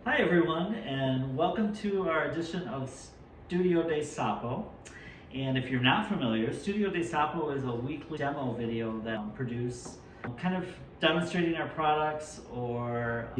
Hi everyone, and welcome to our edition of Studio de Sapo. And if you're not familiar, Studio de Sapo is a weekly demo video that I produce, kind of demonstrating our products or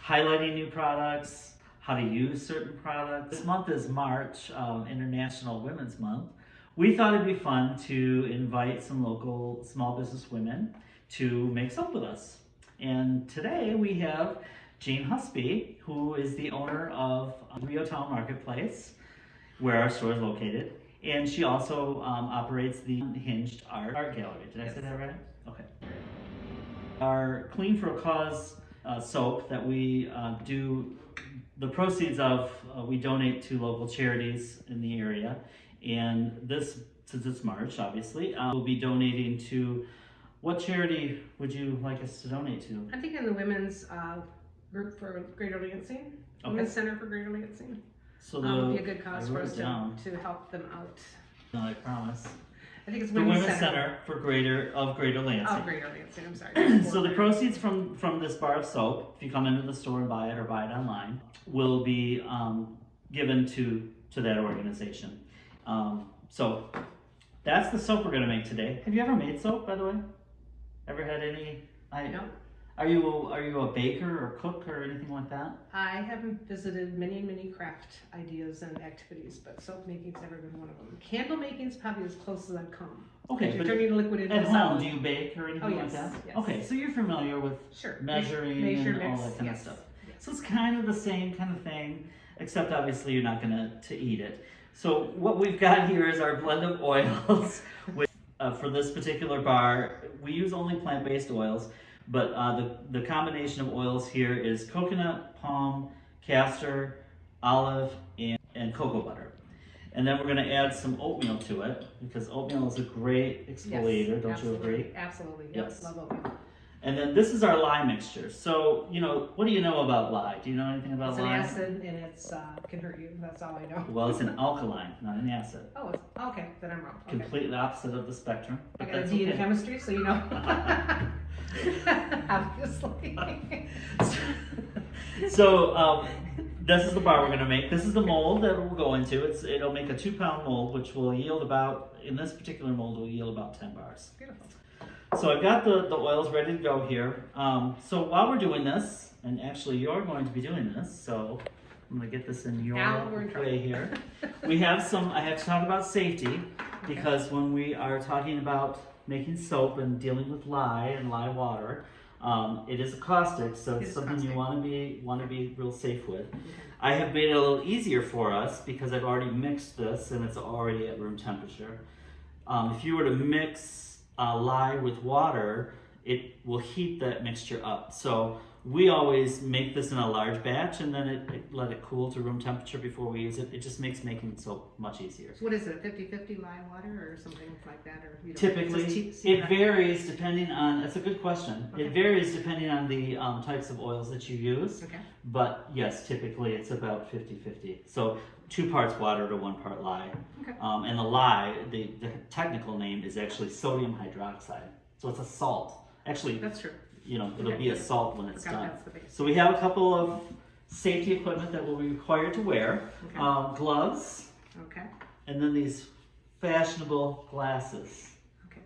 highlighting new products, how to use certain products. This month is March, International Women's Month. We thought it'd be fun to invite some local small business women to make soap with us. And today we have Jane Husby, who is the owner of Reotown Marketplace, where our store is located. And she also operates the Unhinged art gallery. Did I say that right? Okay. Our Clean for a Cause soap that we do, the proceeds of, we donate to local charities in the area. And this, since it's March, obviously, we'll be donating to, what charity would you like us to donate to? I'm thinking the women's group for Greater Lansing, Women's Center for Greater Lansing. So would be a good cause for us to help them out. No, I promise. I think it's the Women's Center for Greater Lansing. Oh, Greater Lansing, I'm sorry. So the proceeds from this bar of soap, if you come into the store and buy it or buy it online, will be given to that organization. So that's the soap we're going to make today. Have you ever made soap, by the way? Ever had any? No. Are you a baker or cook or anything like that? I haven't visited many craft ideas and activities, but soap making's never been one of them. Candle making's probably as close as I've come. Okay, but turning liquid into at solid. home, do you bake or anything like that? Yes. Okay, so you're familiar with measuring and all that kind of stuff. Yes. So it's kind of the same kind of thing, except obviously you're not going to eat it. So what we've got here is our blend of oils. For this particular bar, we use only plant-based oils. But the combination of oils here is coconut, palm, castor, olive, and cocoa butter. And then we're going to add some oatmeal to it, because oatmeal is a great exfoliator, don't you agree? Absolutely, yes. Love oatmeal. And then this is our lye mixture. So, what do you know about lye? Do you know anything about lye? It's an acid and it's can hurt you, that's all I know. Well, it's an alkaline, not an acid. Oh, okay, then I'm wrong. Okay. Completely opposite of the spectrum. I got a D in chemistry, so you know. Obviously. So this is the bar we're going to make. This is the mold that we'll go into. It'll make a 2-pound mold, which will yield about, in this particular mold, will yield about 10 bars. Beautiful. So I've got the oils ready to go here. So while we're doing this, and actually you're going to be doing this, so I'm going to get this in your way here. I have to talk about safety, because when we are talking about making soap and dealing with lye and lye water, it is a caustic, so it's something you want to be real safe with. I have made it a little easier for us because I've already mixed this and it's already at room temperature. If you were to mix lye with water, it will heat that mixture up. So we always make this in a large batch and then let it cool to room temperature before we use it. It just makes making soap much easier. So what is it, 50-50 lye water or something like that? Or typically, it varies depending on, that's a good question. Okay. It varies depending on the types of oils that you use. Okay. But yes, typically it's about 50-50. So 2 parts water to 1 part lye. Okay. And the lye, the technical name is actually sodium hydroxide. So it's a salt. Actually, that's true. It'll be a salt when it's done. So we have a couple of safety equipment that we'll be required to wear. Okay. Gloves. Okay. And then these fashionable glasses. Okay.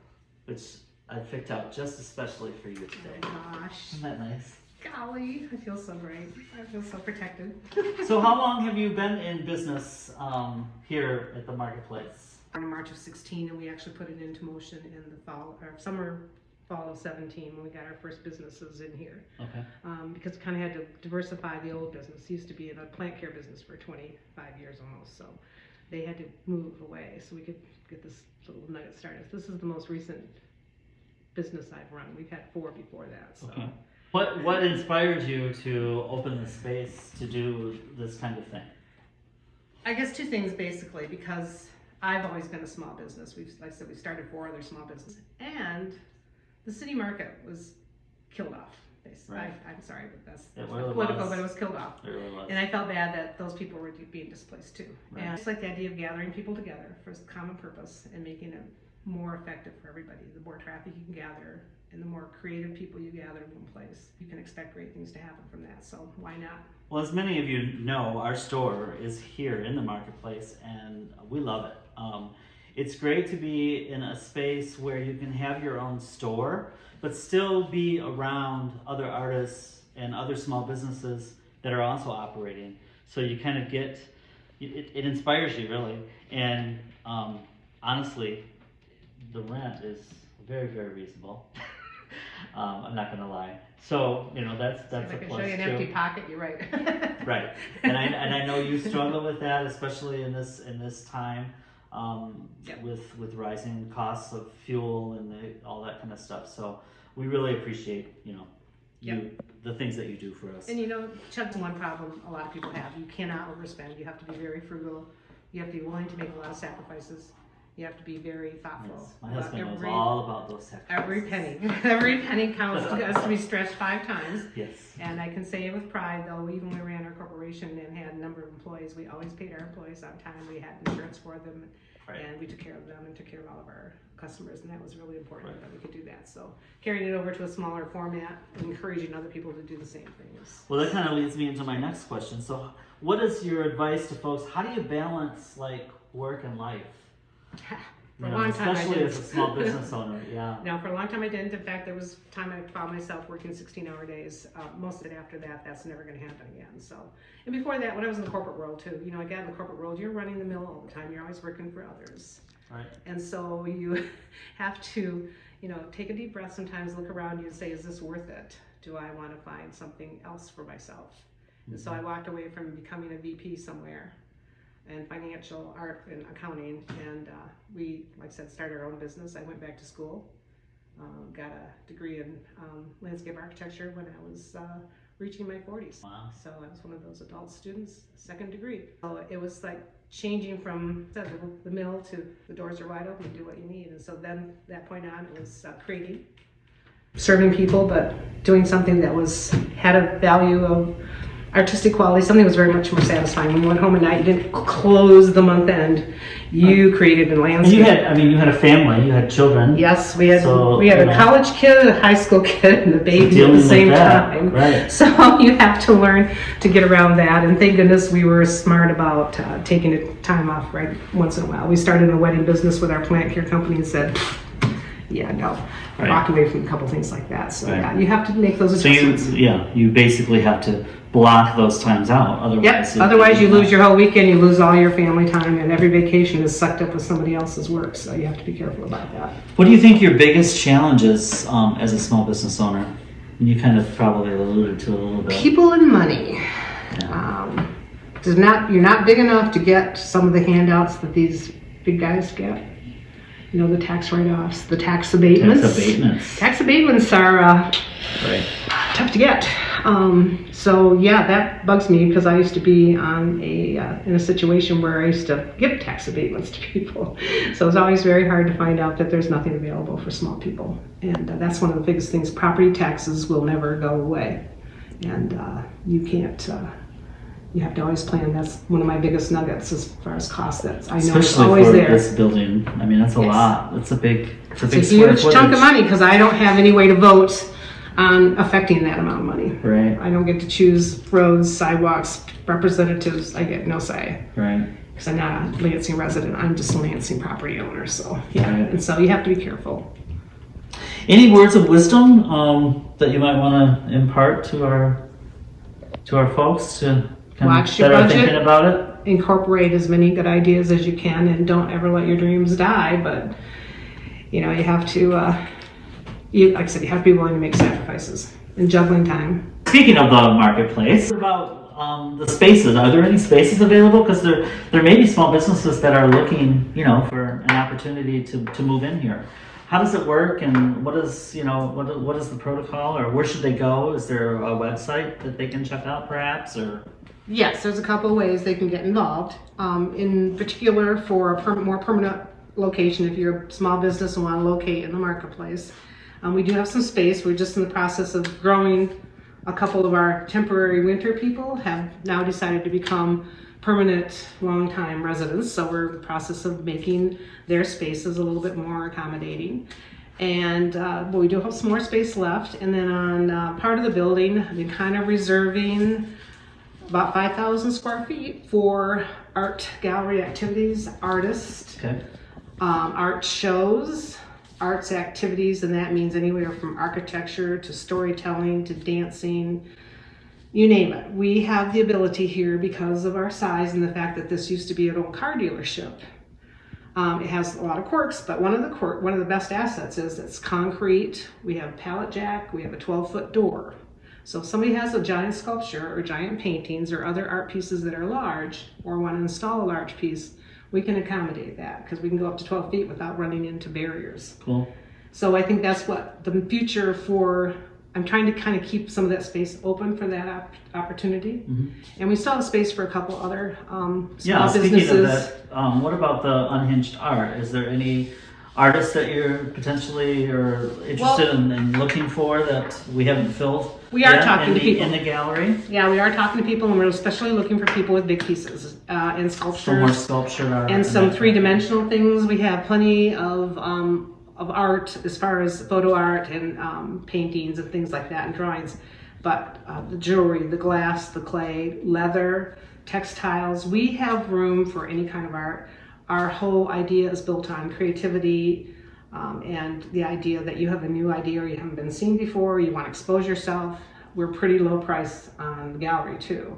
Which I picked out just especially for you today. Oh gosh. Isn't that nice? Golly, I feel so great. I feel so protected. So how long have you been in business here at the marketplace? In March of 16, and we actually put it into motion in the fall of 17 when we got our first businesses in here. Okay. Because we kind of had to diversify the old business. It used to be in a plant care business for 25 years almost, so they had to move away so we could get this little nugget started. This is the most recent business I've run. We've had 4 before that. So. Okay. What inspired you to open the space to do this kind of thing? I guess 2 things basically, because I've always been a small business. Like I said, we started 4 other small businesses, and the city market was killed off. Right. I'm sorry, but that's political, but it was killed off. It really was. And I felt bad that those people were being displaced too. Right. And it's like the idea of gathering people together for a common purpose and making it more effective for everybody. The more traffic you can gather and the more creative people you gather in one place, you can expect great things to happen from that. So why not Well, as many of you know, our store is here in the marketplace, and we love it. It's great to be in a space where you can have your own store, but still be around other artists and other small businesses that are also operating. So you kind of get, it inspires you really. And honestly, the rent is very, very reasonable. I'm not gonna lie. So that's If I a can plus show you an too. empty pocket, you're right. Right, and I know you struggle with that, especially in this time, Yep. with rising costs of fuel and all that kind of stuff. So we really appreciate the things that you do for us. And Chuck's one problem a lot of people have. You cannot overspend. You have to be very frugal. You have to be willing to make a lot of sacrifices. You have to be very thoughtful. Yes, my husband knows all about those sacrifices. Every penny counts. Has to be stretched 5 times. Yes. And I can say with pride, though, even when we ran our corporation and had a number of employees, we always paid our employees on time. We had insurance for them, Right. and we took care of them and took care of all of our customers, and that was really important that we could do that. So carrying it over to a smaller format and encouraging other people to do the same things. Well, that kind of leads me into my next question. So what is your advice to folks? How do you balance work and life? For a long time, especially I as a small business owner, yeah. No, for a long time I didn't. In fact, there was time I found myself working 16-hour days. Most of it after that, that's never going to happen again. So, and before that, when I was in the corporate world too, I got in the corporate world, you're running the mill all the time. You're always working for others. Right. And so you have to, take a deep breath sometimes, look around you and say, is this worth it? Do I want to find something else for myself? Mm-hmm. And so I walked away from becoming a VP somewhere and financial art and accounting, and we, like I said, started our own business. I went back to school, got a degree in landscape architecture when I was reaching my 40s. Wow. So I was one of those adult students, 2nd degree. So it was like changing from the mill to the doors are wide open, do what you need. And so then that point on, it was creating, serving people, but doing something that had a value of artistic quality, something that was very much more satisfying. When you went home at night, you didn't close the month end. You created a landscape. And you had a family, you had children. Yes, we had a college kid, a high school kid, and a baby at the same time. Right. So you have to learn to get around that. And thank goodness we were smart about taking a time off right once in a while. We started in the wedding business with our plant care company and said, yeah, no. Right. Walk away from a couple things like that. So right. yeah, you have to make those adjustments. So you basically have to block those times out. Otherwise you lose your whole weekend, you lose all your family time, and every vacation is sucked up with somebody else's work. So you have to be careful about that. What do you think your biggest challenge is as a small business owner? You kind of probably alluded to it a little bit. People and money. Yeah. You're not big enough to get some of the handouts that these big guys get. The tax write-offs, the tax abatements. Tax abatements are right. tough to get. So yeah, that bugs me because I used to be in a situation where I used to give tax abatements to people. So it's always very hard to find out that there's nothing available for small people. And that's one of the biggest things. Property taxes will never go away. And you can't... you have to always plan. That's one of my biggest nuggets as far as costs. I know especially it's always for there. this building. I mean, that's a lot. That's a big. It's a huge chunk of money because I don't have any way to vote on affecting that amount of money. Right. I don't get to choose roads, sidewalks, representatives. I get no say. Right. Because I'm not a Lansing resident. I'm just a Lansing property owner. So yeah, right. And so you have to be careful. Any words of wisdom that you might want to impart to our folks to watch your that are budget, thinking about it? Incorporate as many good ideas as you can, and don't ever let your dreams die. But you have to, like I said, you have to be willing to make sacrifices and juggling time. Speaking of the marketplace, about the spaces. Are there any spaces available? Because there may be small businesses that are looking, for an opportunity to move in here. How does it work, and what is the protocol, or where should they go? Is there a website that they can check out, perhaps, or? Yes, there's a couple of ways they can get involved. In particular, for a more permanent location, if you're a small business and want to locate in the marketplace, we do have some space. We're just in the process of growing. A couple of our temporary winter people have now decided to become permanent, long-time residents. So we're in the process of making their spaces a little bit more accommodating. And but we do have some more space left. And then on part of the building, I've been kind of reserving about 5,000 square feet for art gallery activities, artists, Okay. art shows, arts activities, and that means anywhere from architecture to storytelling to dancing, you name it. We have the ability here because of our size and the fact that this used to be an old car dealership. It has a lot of quirks, but one of the best assets is it's concrete. We have pallet jack. We have a 12-foot door. So if somebody has a giant sculpture or giant paintings or other art pieces that are large or want to install a large piece, we can accommodate that because we can go up to 12 feet without running into barriers. Cool. So I think that's what the future for. I'm trying to kind of keep some of that space open for that opportunity. And we still have space for a couple other small businesses. Speaking of that, what about the Unhinged art? Is there any artists that you're potentially or interested in looking for that we haven't filled? We are talking to people in the gallery. Yeah, we are talking to people, and we're especially looking for people with big pieces and sculptures. Some more sculpture art and some three-dimensional things. We have plenty of art as far as photo art and paintings and things like that and drawings. But the jewelry, the glass, the clay, leather, textiles, we have room for any kind of art. Our whole idea is built on creativity and the idea that you have a new idea or you haven't been seen before, you want to expose yourself. We're pretty low price on the gallery too.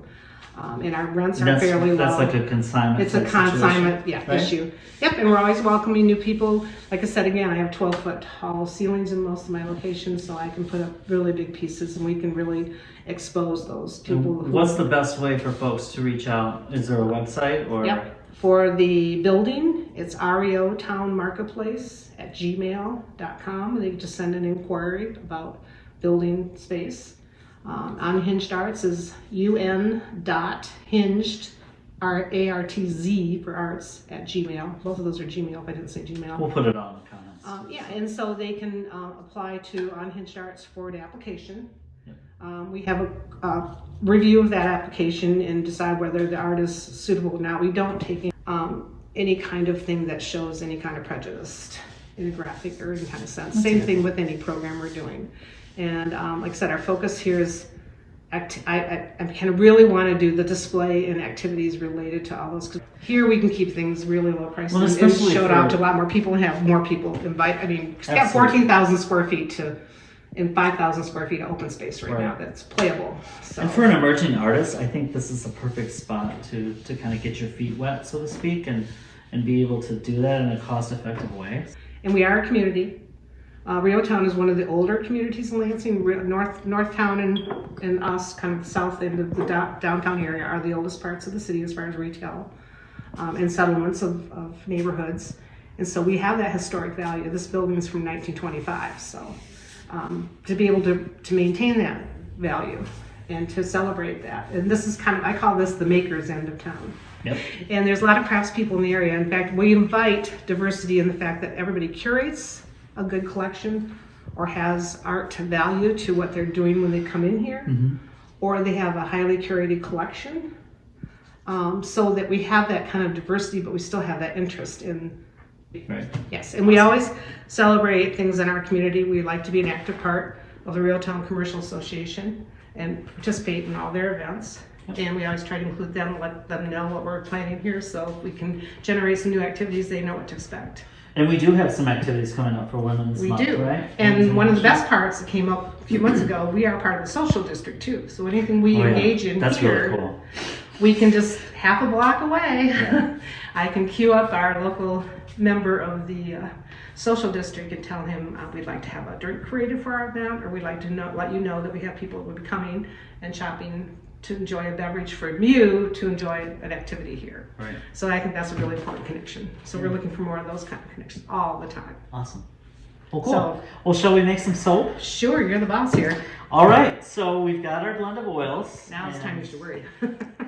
And our rents are fairly low. That's like a consignment. It's a consignment issue. Yep, and we're always welcoming new people. Like I said, again, I have 12-foot tall ceilings in most of my locations, so I can put up really big pieces and we can really expose those people. What's the best way for folks to reach out? Is there a website or? Yep. For the building, it's Reotown Marketplace at gmail.com. They can just send an inquiry about building space. Unhinged Arts is un.hinged, ARTZ for arts at Gmail. Both of those are Gmail if I didn't say Gmail. We'll put it on the comments. And so they can apply to Unhinged Arts for the application. Yep. We have a review of that application and decide whether the art is suitable or not. We don't take any kind of thing that shows any kind of prejudice in a graphic or any kind of sense. Same thing with any program we're doing. And like I said, our focus here is, I kind of really want to do the display and activities related to all those. 'Cause here we can keep things really low price and show it out to a lot more people and have more people invite. I mean, it's got 14,000 square feet and 5,000 square feet of open space right now that's playable. So. And for an emerging artist, I think this is the perfect spot to kind of get your feet wet, so to speak, and be able to do that in a cost-effective way. And we are a community. Reotown is one of the older communities in Lansing. Northtown and us, kind of the south end of the downtown area, are the oldest parts of the city as far as retail and settlements of neighborhoods. And so we have that historic value. This building is from 1925, so to be able to maintain that value and to celebrate that. And this is kind of, I call this the maker's end of town. Yep. And there's a lot of craftspeople in the area. In fact, we invite diversity in the fact that everybody curates a good collection or has art value to what they're doing when they come in here, or they have a highly curated collection, so that we have that kind of diversity, but we still have that interest in. Right. Yes, and we always celebrate things in our community. We like to be an active part of the Reotown Commercial Association and participate in all their events. And we always try to include them, let them know what we're planning here, so we can generate some new activities. They know what to expect. And we do have some activities coming up for Women's Month, do. Right? And one of the best parts that came up a few months ago, we are part of the social district too. So anything we engage in That's here, really cool. We can just half a block away. I can queue up our local member of the social district and tell him we'd like to have a drink created for our event, or we'd like to let you know that we have people who will be coming and shopping to enjoy a beverage from you to enjoy an activity here. Right. So I think that's a really important connection. So we're looking for more of those kind of connections all the time. Awesome. Well, cool. Well, shall we make some soap? Sure, you're the boss here. All right. So we've got our blend of oils. Now it's time you should worry.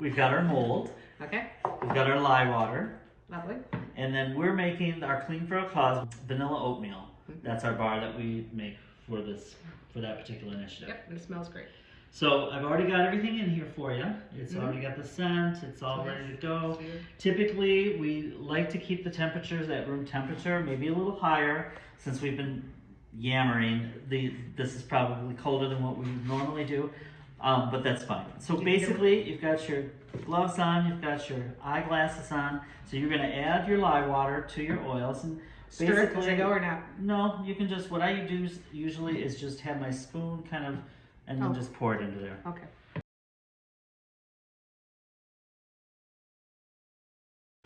We've got our mold. Okay. We've got our lye water. Lovely. And then we're making our Clean for a Cause vanilla oatmeal. That's our bar that we make for that particular initiative. Yep, and it smells great. So I've already got everything in here for you. It's already got the scent. It's all ready to go. Typically, we like to keep the temperatures at room temperature, maybe a little higher, since we've been yammering. This is probably colder than what we normally do. But that's fine. So basically, you've got your gloves on, you've got your eyeglasses on. So you're gonna add your lye water to your oils and Stir it as I go or not? No, you can just, what I do usually is just have my spoon kind of, and then just pour it into there. Okay.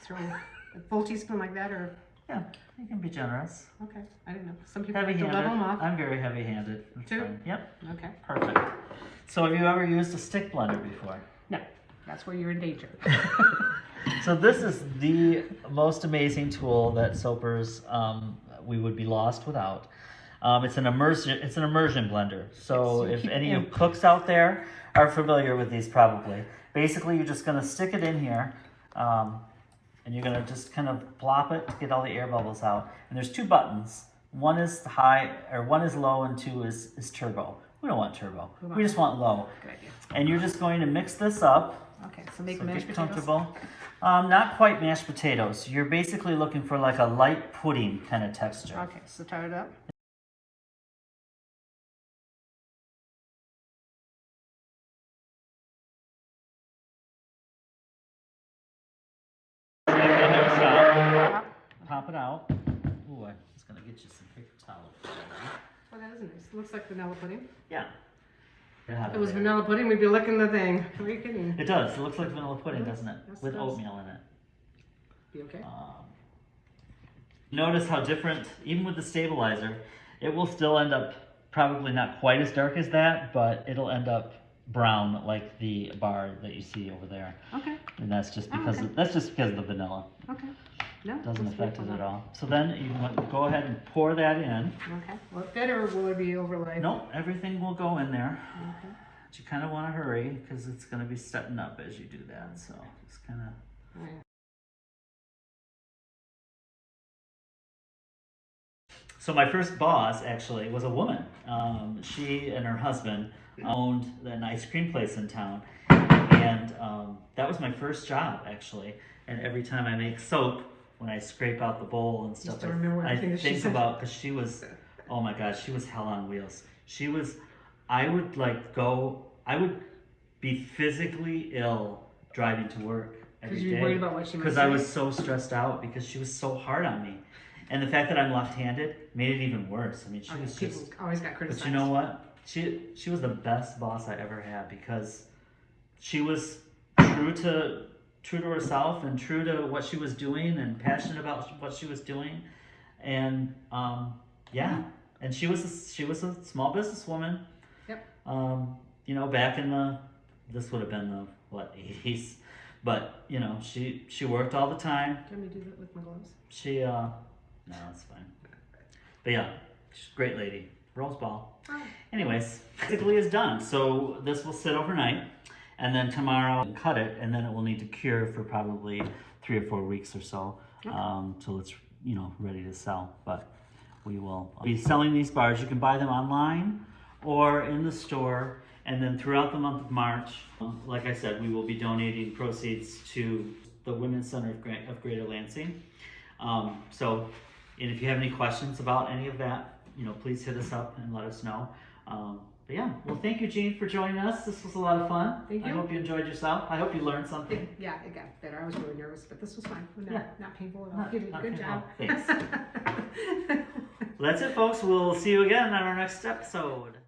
Throw a full teaspoon like that, or? Yeah, you can be generous. Okay, I didn't know. Some people like to level them off. I'm very heavy-handed. Too? Yep. Okay. Perfect. So have you ever used a stick blender before? No, that's where you're in danger. So this is the most amazing tool that soapers we would be lost without. It's an immersion blender. So if any of cooks out there are familiar with these, probably. Basically, you're just going to stick it in here, and you're going to just kind of plop it to get all the air bubbles out. And there's two buttons. One is high, or one is low, and two is turbo. We don't want turbo. We just want low. Good idea. And you're just going to mix this up. Okay, so make mashed potatoes. Comfortable. Not quite mashed potatoes. You're basically looking for like a light pudding kind of texture. Okay, so tie it up. Pop it out. Ooh, I'm just gonna get you some paper towel. Oh, that is nice. It looks like vanilla pudding. Yeah. If it was vanilla pudding, we'd be licking the thing. Are you kidding? It does. It looks like vanilla pudding, doesn't it? Yes, With it does. oatmeal in it. Be okay. Notice how different, even with the stabilizer, it will still end up probably not quite as dark as that, but it'll end up brown like the bar that you see over there. Okay. And that's just because of the vanilla. Okay. No, It doesn't affect it at all. So then you can go ahead and pour that in. Okay. Will it fit or will it be overlaid? Nope, everything will go in there. Okay. But you kind of want to hurry because it's going to be setting up as you do that. So just kind of. Oh, yeah. So my first boss actually was a woman. She and her husband owned an ice cream place in town, and that was my first job actually. And every time I make soap, when I scrape out the bowl and stuff, I think about, because she was, oh my gosh, she was hell on wheels. She was, I would be physically ill driving to work every day. Because you were worried about what she might say? Because I was so stressed out because she was so hard on me. And the fact that I'm left-handed made it even worse. I mean, she was people just, always got criticized. but you know what? She was the best boss I ever had because she was true to herself and true to what she was doing and passionate about what she was doing. And yeah, and she was a small businesswoman. Yep. You know, back in this would have been the 80s, but you know, she worked all the time. Can we do that with my gloves? No, it's fine. But yeah, she's a great lady. Rose ball. Oh. Anyways, basically is done. So this will sit overnight, and then tomorrow I'll cut it, and then it will need to cure for probably 3 or 4 weeks or so, till it's ready to sell. But we will be selling these bars. You can buy them online or in the store, and then throughout the month of March, like I said, we will be donating proceeds to the Women's Center of Greater Lansing. And if you have any questions about any of that, please hit us up and let us know. But yeah, well, thank you, Jean, for joining us. This was a lot of fun. Thank you. I hope you enjoyed yourself. I hope you learned something. Yeah, it got better. I was really nervous, but this was fine. Not painful at all. Not- You did a not good painful. job. Thanks. Well, that's it, folks. We'll see you again on our next episode.